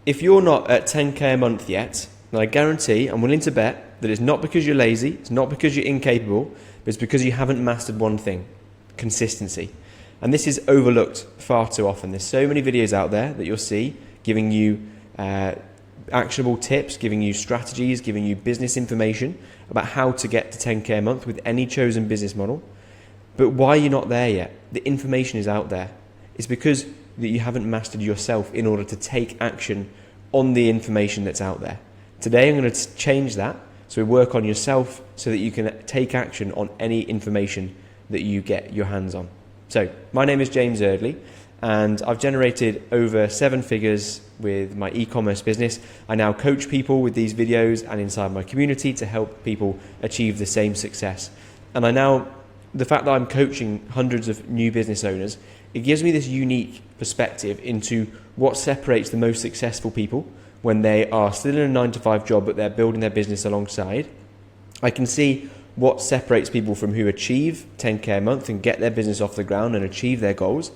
if you're not at 10k a month yet, then I guarantee, I'm willing to bet, that it's not because you're lazy, it's not because you're incapable, but it's because you haven't mastered one thing: consistency. And this is overlooked far too often. There's so many videos out there that you'll see giving you actionable tips, giving you strategies, giving you business information about how to get to 10k a month with any chosen business model. But why you're not there yet? The information is out there. It's because that you haven't mastered yourself in order to take action on the information that's out there. Today I'm going to change that, so we work on yourself so that you can take action on any information that you get your hands on. So my name is James Eardley, and I've generated over 7 figures with my e-commerce business. I now coach people with these videos and inside my community to help people achieve the same success. And the fact that I'm coaching hundreds of new business owners, it gives me this unique perspective into what separates the most successful people when they are still in a 9-to-5 job but they're building their business alongside. I can see what separates people from who achieve 10k a month and get their business off the ground and achieve their goals,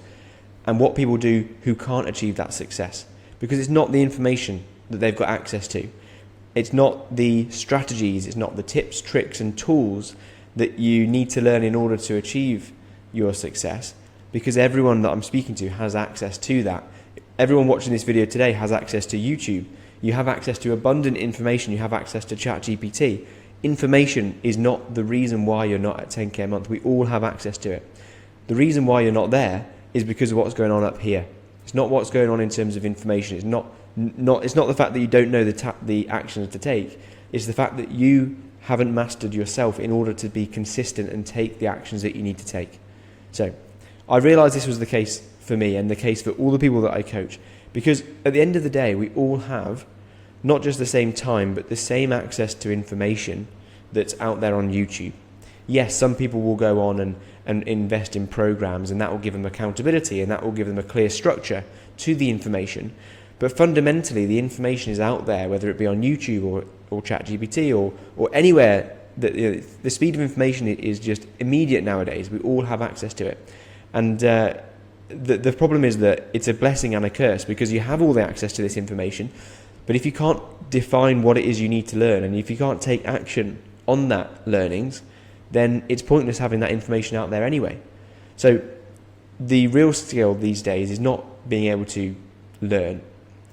and what people do who can't achieve that success, because it's not the information that they've got access to. It's not the strategies, it's not the tips, tricks and tools that you need to learn in order to achieve your success, because everyone that I'm speaking to has access to that. Everyone watching this video today has access to YouTube. You have access to abundant information. You have access to ChatGPT. Information is not the reason why you're not at 10k a month. We all have access to it. The reason why you're not there is because of what's going on up here. It's not what's going on in terms of information. It's not the fact that you don't know the actions to take. It's the fact that you haven't mastered yourself in order to be consistent and take the actions that you need to take. So I realized this was the case for me and the case for all the people that I coach, because at the end of the day, we all have not just the same time, but the same access to information that's out there on YouTube. Yes, some people will go on and invest in programs, and that will give them accountability and that will give them a clear structure to the information. But fundamentally, the information is out there, whether it be on YouTube or ChatGPT or anywhere. The speed of information is just immediate nowadays. We all have access to it. And the problem is that it's a blessing and a curse, because you have all the access to this information, but if you can't define what it is you need to learn, and if you can't take action on that learnings, then it's pointless having that information out there anyway. So the real skill these days is not being able to learn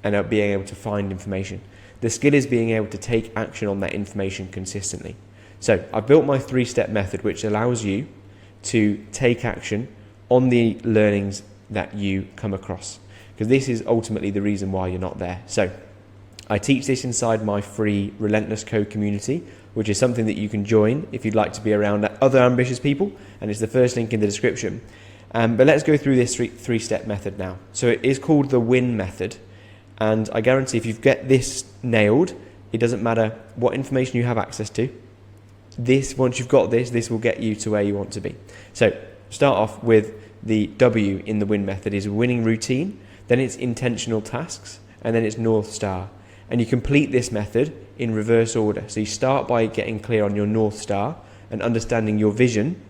and being able to find information. The skill is being able to take action on that information consistently. So I've built my 3-step method, which allows you to take action on the learnings that you come across, because this is ultimately the reason why you're not there. So I teach this inside my free Relentless Code community, which is something that you can join if you'd like to be around other ambitious people, and it's the first link in the description. But let's go through this 3-step method now. So it is called the WIN method, and I guarantee if you get this nailed, it doesn't matter what information you have access to. Once you've got this will get you to where you want to be. So start off with the W in the WIN method is winning routine, then it's intentional tasks, and then it's North Star. And you complete this method in reverse order. So you start by getting clear on your North Star and understanding your vision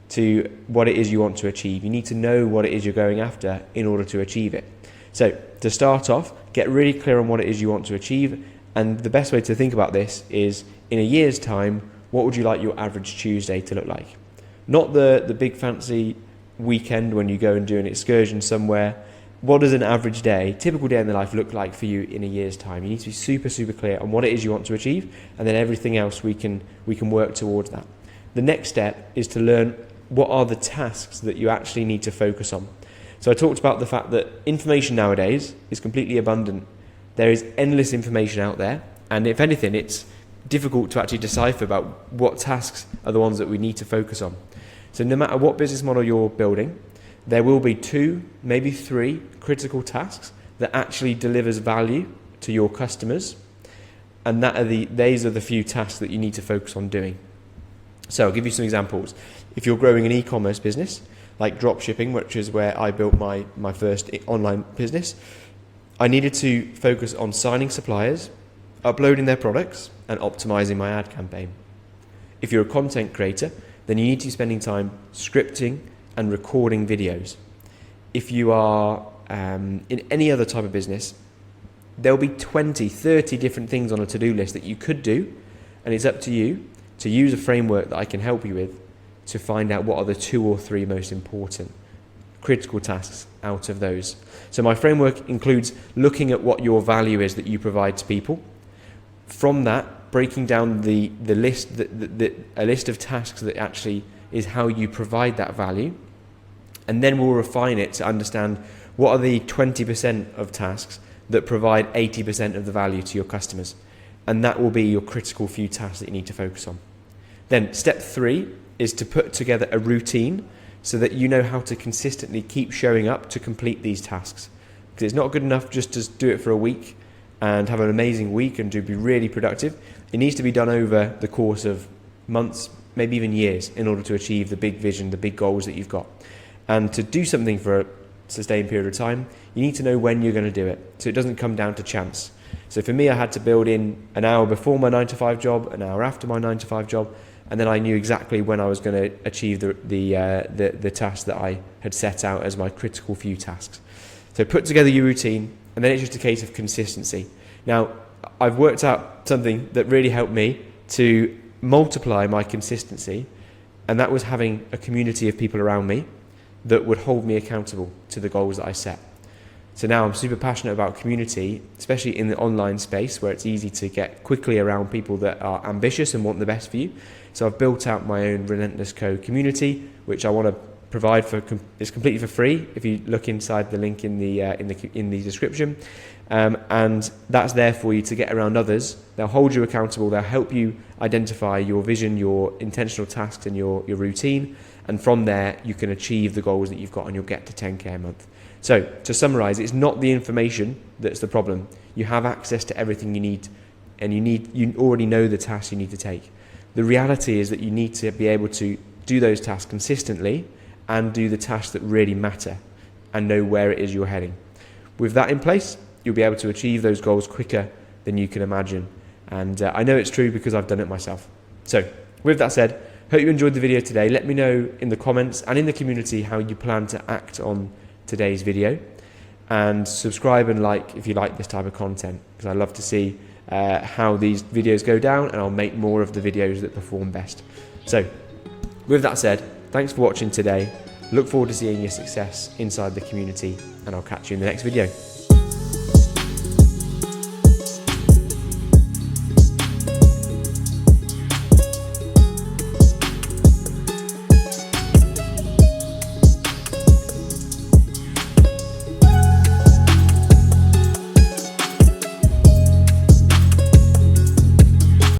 to what it is you want to achieve. You need to know what it is you're going after in order to achieve it. So to start off, get really clear on what it is you want to achieve. And the best way to think about this is, in a year's time, what would you like your average Tuesday to look like? Not the big fancy weekend when you go and do an excursion somewhere. What does an average day, typical day in the life, look like for you in a year's time? You need to be super, super clear on what it is you want to achieve, and then everything else we can work towards that. The next step is to learn what are the tasks that you actually need to focus on. So I talked about the fact that information nowadays is completely abundant. There is endless information out there, and if anything, it's difficult to actually decipher about what tasks are the ones that we need to focus on. So no matter what business model you're building, there will be 2, maybe 3 critical tasks that actually delivers value to your customers, and these are the few tasks that you need to focus on doing. So I'll give you some examples. If you're growing an e-commerce business, like dropshipping, which is where I built my first online business, I needed to focus on signing suppliers, uploading their products, and optimizing my ad campaign. If you're a content creator, then you need to be spending time scripting and recording videos. If you are in any other type of business, there'll be 20, 30 different things on a to-do list that you could do, and it's up to you to use a framework that I can help you with to find out what are the 2 or 3 most important critical tasks out of those. So my framework includes looking at what your value is that you provide to people. From that, breaking down the list, a list of tasks that actually is how you provide that value. And then we'll refine it to understand what are the 20% of tasks that provide 80% of the value to your customers. And that will be your critical few tasks that you need to focus on. Then step 3 is to put together a routine so that you know how to consistently keep showing up to complete these tasks. Because it's not good enough just to do it for a week and have an amazing week and to be really productive. It needs to be done over the course of months, maybe even years, in order to achieve the big vision, the big goals that you've got. And to do something for a sustained period of time, you need to know when you're going to do it, so it doesn't come down to chance. So for me, I had to build in an hour before my 9-to-5 job, an hour after my 9-to-5 job, and then I knew exactly when I was going to achieve the task that I had set out as my critical few tasks. So put together your routine, and then it's just a case of consistency. Now, I've worked out something that really helped me to multiply my consistency, and that was having a community of people around me that would hold me accountable to the goals that I set. So now I'm super passionate about community, especially in the online space where it's easy to get quickly around people that are ambitious and want the best for you. So I've built out my own Relentless Co community, which I want to provide it's completely for free if you look inside the link in the description, and that's there for you to get around others. They'll hold you accountable. They'll help you identify your vision, your intentional tasks, and your routine. And from there, you can achieve the goals that you've got, and you'll get to 10K a month. So to summarize, it's not the information that's the problem. You have access to everything you need, and you already know the tasks you need to take. The reality is that you need to be able to do those tasks consistently and do the tasks that really matter and know where it is you're heading. With that in place, you'll be able to achieve those goals quicker than you can imagine. And I know it's true because I've done it myself. So with that said, hope you enjoyed the video today. Let me know in the comments and in the community how you plan to act on today's video, and subscribe and like if you like this type of content, because I love to see how these videos go down, and I'll make more of the videos that perform best. So with that said, thanks for watching today. Look forward to seeing your success inside the community, and I'll catch you in the next video.